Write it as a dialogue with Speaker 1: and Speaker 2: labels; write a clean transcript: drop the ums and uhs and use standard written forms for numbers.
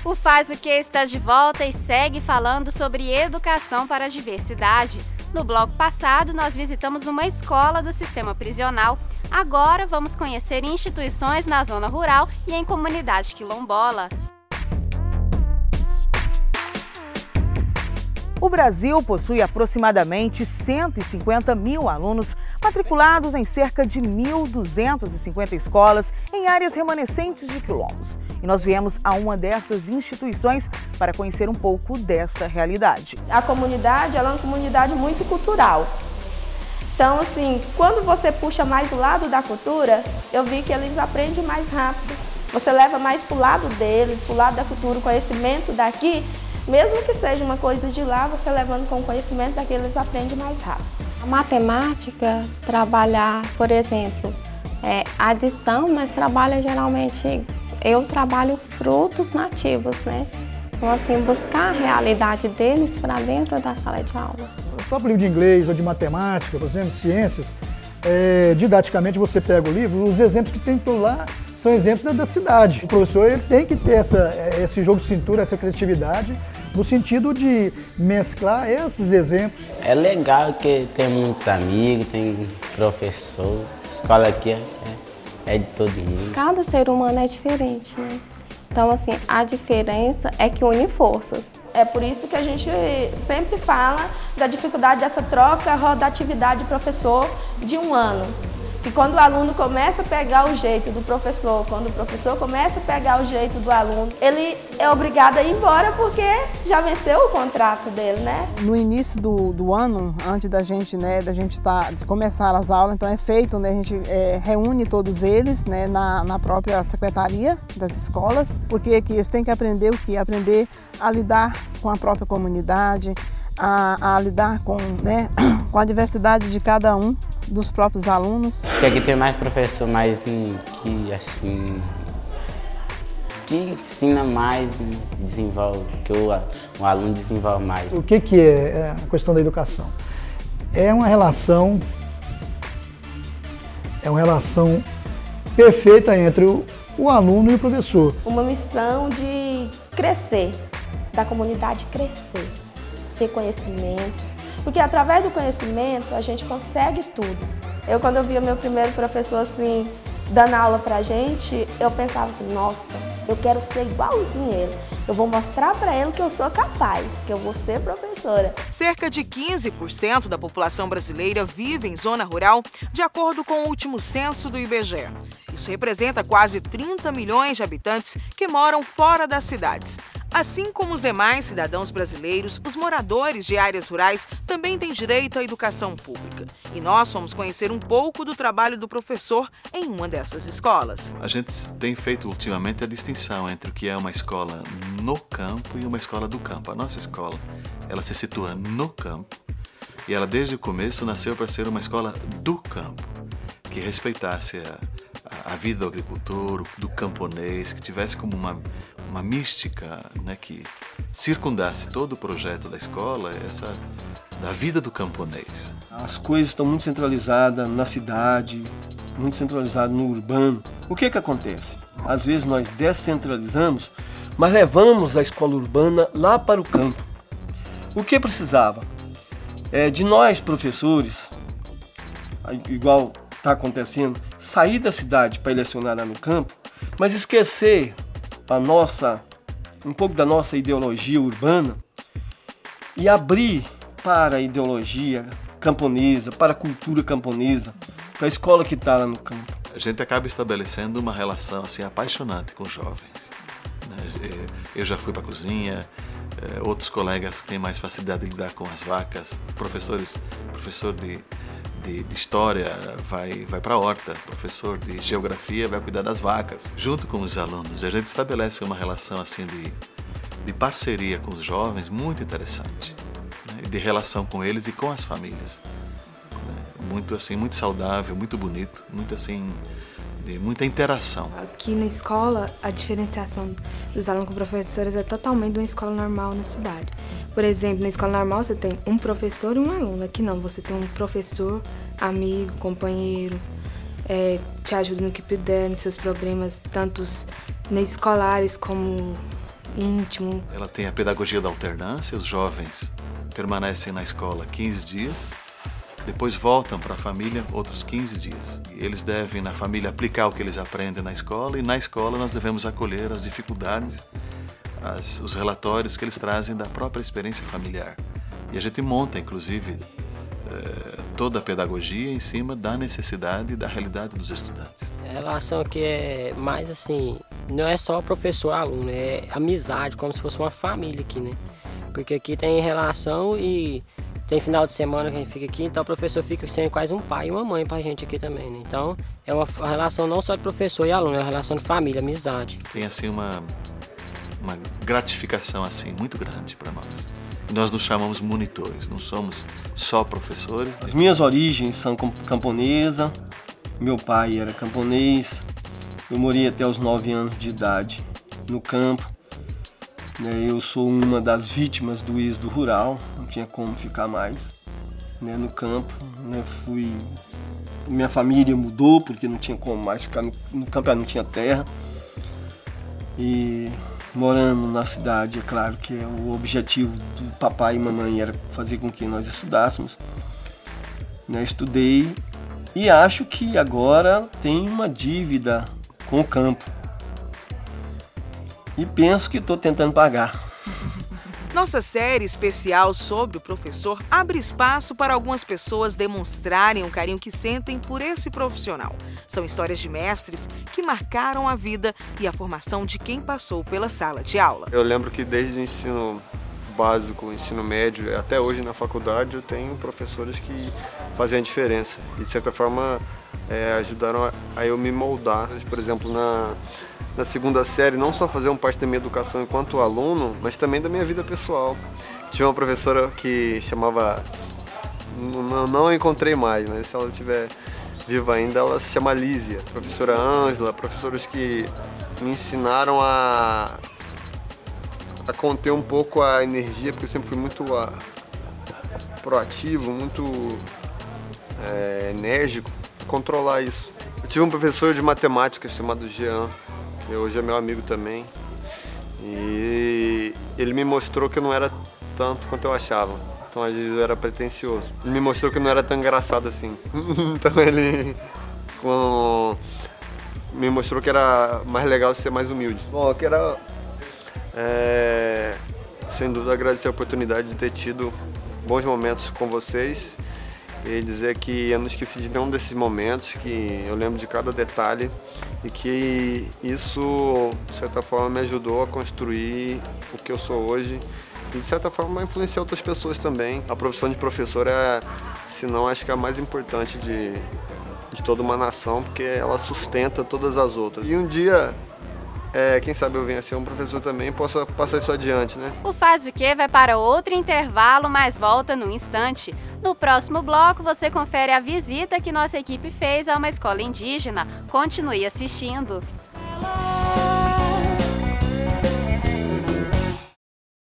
Speaker 1: O Faz o Que está de volta e segue falando sobre educação para a diversidade. No bloco passado, nós visitamos uma escola do sistema prisional. Agora vamos conhecer instituições na zona rural e em comunidade quilombola.
Speaker 2: O Brasil possui aproximadamente 150 mil alunos matriculados em cerca de 1.250 escolas em áreas remanescentes de quilombos. E nós viemos a uma dessas instituições para conhecer um pouco desta realidade.
Speaker 3: A comunidade ela é uma comunidade muito cultural. Então, assim, quando você puxa mais o lado da cultura, eu vi que eles aprendem mais rápido. Você leva mais para o lado deles, para o lado da cultura, o conhecimento daqui. Mesmo que seja uma coisa de lá, você levando com o conhecimento daqui, eles aprendem mais rápido.
Speaker 4: A matemática, trabalhar, por exemplo, adição, mas trabalha geralmente, eu trabalho frutos nativos, né? Então, assim, buscar a realidade deles para dentro da sala de aula.
Speaker 5: O próprio livro de inglês ou de matemática, por exemplo, ciências, didaticamente você pega o livro, os exemplos que tem por lá são exemplos da cidade. O professor ele tem que ter esse jogo de cintura, essa criatividade, no sentido de mesclar esses exemplos.
Speaker 6: É legal que tem muitos amigos, tem professor, a escola aqui é de todo mundo.
Speaker 4: Cada ser humano é diferente, né? Então, assim, a diferença é que une forças.
Speaker 3: É por isso que a gente sempre fala da dificuldade dessa troca, rotatividade de professor de um ano. E quando o aluno começa a pegar o jeito do professor, quando o professor começa a pegar o jeito do aluno, ele é obrigado a ir embora porque já venceu o contrato dele, né?
Speaker 7: No início do ano, antes da gente, de começar as aulas, então é feito, né, a gente reúne todos eles, né, na própria secretaria das escolas, porque que eles têm que aprender o quê? Aprender a lidar com a própria comunidade, a lidar com a diversidade de cada um dos próprios alunos.
Speaker 6: Porque aqui tem mais professor que ensina mais, desenvolve, que o aluno desenvolve mais.
Speaker 5: O que é a questão da educação? É uma relação perfeita entre o aluno e o professor.
Speaker 3: Uma missão de crescer, da comunidade crescer, ter conhecimentos. Porque através do conhecimento a gente consegue tudo. Quando eu via meu primeiro professor assim, dando aula pra gente, eu pensava assim, nossa, eu quero ser igualzinho a ele. Eu vou mostrar para ele que eu sou capaz, que eu vou ser professora.
Speaker 2: Cerca de 15% da população brasileira vive em zona rural, de acordo com o último censo do IBGE. Isso representa quase 30 milhões de habitantes que moram fora das cidades. Assim como os demais cidadãos brasileiros, os moradores de áreas rurais também têm direito à educação pública. E nós fomos conhecer um pouco do trabalho do professor em uma dessas escolas.
Speaker 8: A gente tem feito ultimamente a distinção entre o que é uma escola no campo e uma escola do campo. A nossa escola, ela se situa no campo e ela desde o começo nasceu para ser uma escola do campo, que respeitasse a vida do agricultor, do camponês, que tivesse como uma mística, né, que circundasse todo o projeto da escola, essa da vida do camponês.
Speaker 9: As coisas estão muito centralizadas na cidade, muito centralizadas no urbano. O que acontece? Às vezes nós descentralizamos, mas levamos a escola urbana lá para o campo. O que precisava? De nós, professores, igual está acontecendo, sair da cidade para lecionar lá no campo, mas esquecer um pouco da nossa ideologia urbana e abrir para a ideologia camponesa, para a cultura camponesa, para a escola que está lá no campo.
Speaker 8: A gente acaba estabelecendo uma relação assim apaixonante com os jovens. Eu já fui para a cozinha, outros colegas têm mais facilidade de lidar com as vacas, professor de história vai para a horta, professor de geografia vai cuidar das vacas, junto com os alunos. A gente estabelece uma relação assim de parceria com os jovens muito interessante, né? De relação com eles e com as famílias, né? Muito saudável, muito bonito, de muita interação.
Speaker 10: Aqui na escola, a diferenciação dos alunos com professores é totalmente de uma escola normal na cidade. Por exemplo, na escola normal você tem um professor e um aluno. Aqui não, você tem um professor, amigo, companheiro, te ajuda no que puder, nos seus problemas, tanto escolares como íntimo.
Speaker 8: Ela tem a pedagogia da alternância, os jovens permanecem na escola 15 dias, depois voltam para a família outros 15 dias. E eles devem, na família, aplicar o que eles aprendem na escola, e na escola nós devemos acolher as dificuldades, os relatórios que eles trazem da própria experiência familiar. E a gente monta, inclusive, toda a pedagogia em cima da necessidade e da realidade dos estudantes.
Speaker 11: A relação aqui é mais assim, não é só professor-aluno, é amizade, como se fosse uma família aqui, né? Porque aqui tem relação e tem final de semana que a gente fica aqui, então o professor fica sendo quase um pai e uma mãe pra gente aqui também, né? Então é uma relação não só de professor e aluno, é uma relação de família, amizade.
Speaker 8: Tem assim uma gratificação assim muito grande para nós. Nós nos chamamos monitores, não somos só professores.
Speaker 9: As minhas origens são camponesa, meu pai era camponês, eu morei até os 9 anos de idade no campo. Eu sou uma das vítimas do êxodo rural, não tinha como ficar mais no campo. Minha família mudou porque não tinha como mais ficar no campo, não tinha terra. E morando na cidade, é claro que o objetivo do papai e mamãe era fazer com que nós estudássemos. Estudei e acho que agora tem uma dívida com o campo. E penso que estou tentando pagar.
Speaker 2: Nossa série especial sobre o professor abre espaço para algumas pessoas demonstrarem o carinho que sentem por esse profissional. São histórias de mestres que marcaram a vida e a formação de quem passou pela sala de aula.
Speaker 12: Eu lembro que desde o ensino básico, ensino médio, até hoje na faculdade, eu tenho professores que fazem a diferença. E de certa forma ajudaram a eu me moldar. Por exemplo, na segunda série, não só fazer parte da minha educação enquanto aluno, mas também da minha vida pessoal. Tinha uma professora que chamava, não encontrei mais, mas se ela estiver viva ainda, ela se chama Lísia. Professora Ângela, professores que me ensinaram a conter um pouco a energia, porque eu sempre fui muito proativo, muito enérgico, controlar isso. Eu tive um professor de matemática chamado Jean, que hoje é meu amigo também, e ele me mostrou que eu não era tanto quanto eu achava. Então às vezes eu era pretencioso. Ele me mostrou que eu não era tão engraçado assim. Então ele me mostrou que era mais legal ser mais humilde. Bom, eu quero sem dúvida agradecer a oportunidade de ter tido bons momentos com vocês e dizer que eu não esqueci de nenhum desses momentos, que eu lembro de cada detalhe e que isso, de certa forma, me ajudou a construir o que eu sou hoje e, de certa forma, influenciar outras pessoas também. A profissão de professor se não, acho que é a mais importante de toda uma nação, porque ela sustenta todas as outras. E um dia, quem sabe eu venha ser um professor também e possa passar isso adiante, né?
Speaker 1: O Faz o Quê vai para outro intervalo, mas volta num instante. No próximo bloco, você confere a visita que nossa equipe fez a uma escola indígena. Continue assistindo.